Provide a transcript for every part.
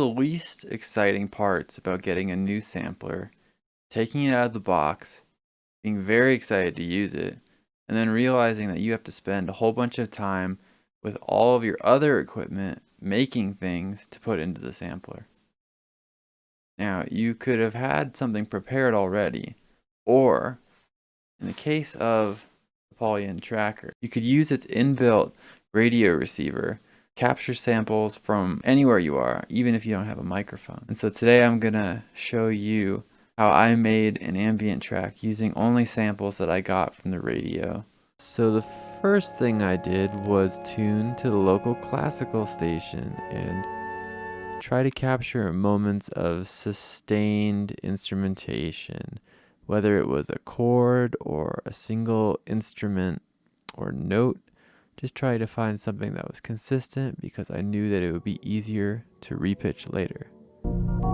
the least exciting parts about getting a new sampler, taking it out of the box, being very excited to use it, and then realizing that you have to spend a whole bunch of time with all of your other equipment making things to put into the sampler. Now, you could have had something prepared already, or in the case of the Polyend Tracker, you could use its inbuilt radio receiver, capture samples from anywhere you are, even if you don't have a microphone. And so today I'm gonna show you how I made an ambient track using only samples that I got from the radio. So the first thing I did was tune to the local classical station and try to capture moments of sustained instrumentation, whether it was a chord or a single instrument or note. Just try to find something that was consistent because I knew that it would be easier to repitch later.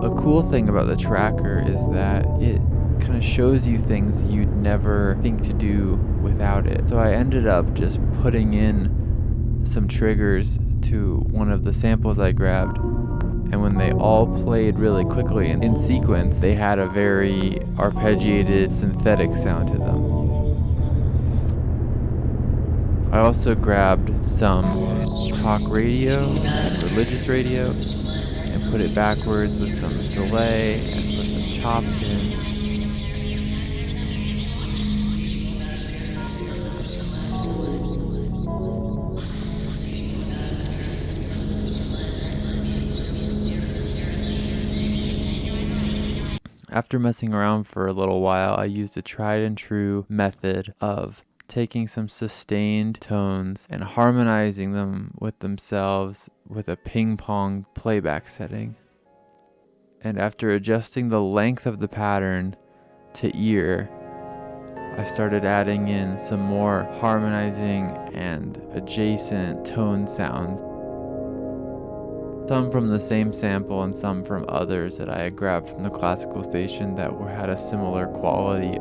A cool thing about the tracker is that it kind of shows you things you'd never think to do without it. So I ended up just putting in some triggers to one of the samples I grabbed, and when they all played really quickly and in sequence, they had a very arpeggiated synthetic sound to them. I also grabbed some talk radio and religious radio and put it backwards with some delay and put some chops in. After messing around for a little while, I used a tried and true method of taking some sustained tones and harmonizing them with themselves with a ping pong playback setting. And after adjusting the length of the pattern to ear, I started adding in some more harmonizing and adjacent tone sounds. Some from the same sample and some from others that I had grabbed from the classical station that had a similar quality.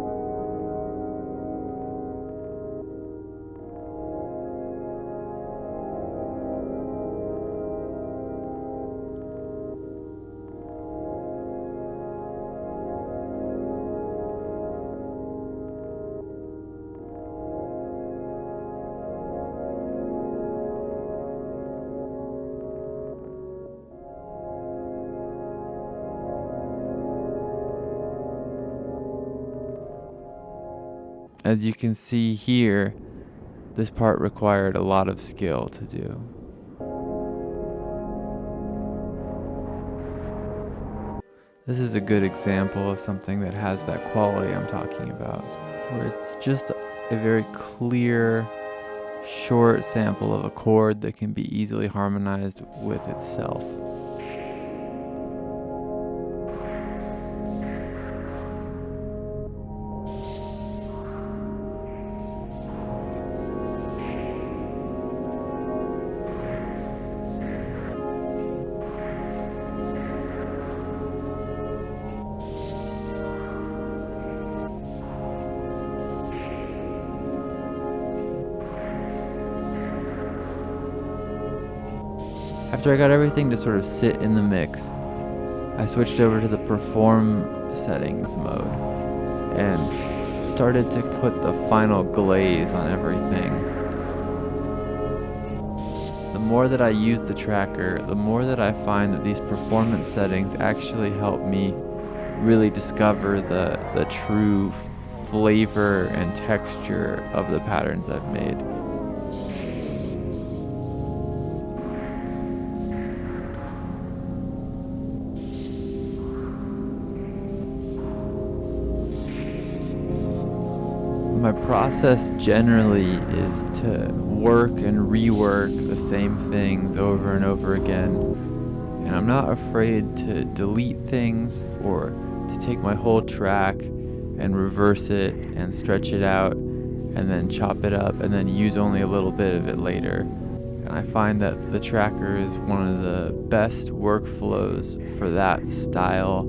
As you can see here, this part required a lot of skill to do. This is a good example of something that has that quality I'm talking about, where it's just a very clear, short sample of a chord that can be easily harmonized with itself. After I got everything to sort of sit in the mix, I switched over to the perform settings mode and started to put the final glaze on everything. The more that I use the tracker, the more that I find that these performance settings actually help me really discover the true flavor and texture of the patterns I've made. My process generally is to work and rework the same things over and over again, and I'm not afraid to delete things or to take my whole track and reverse it and stretch it out and then chop it up and then use only a little bit of it later. And I find that the tracker is one of the best workflows for that style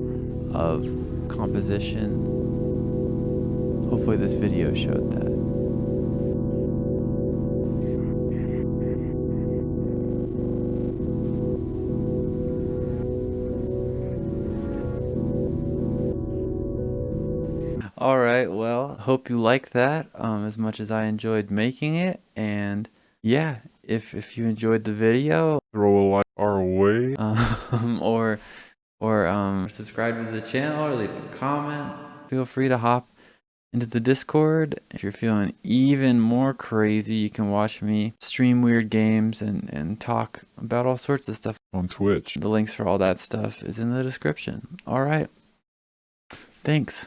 of composition. Hopefully this video showed that. All right, well, hope you like that as much as I enjoyed making it. And yeah, if you enjoyed the video, Throw a like our way. Or subscribe to the channel or leave a comment. Feel free to hop into the Discord. If you're feeling even more crazy, you can watch me stream weird games and talk about all sorts of stuff On Twitch. The links for all that stuff is in the description. All right. Thanks.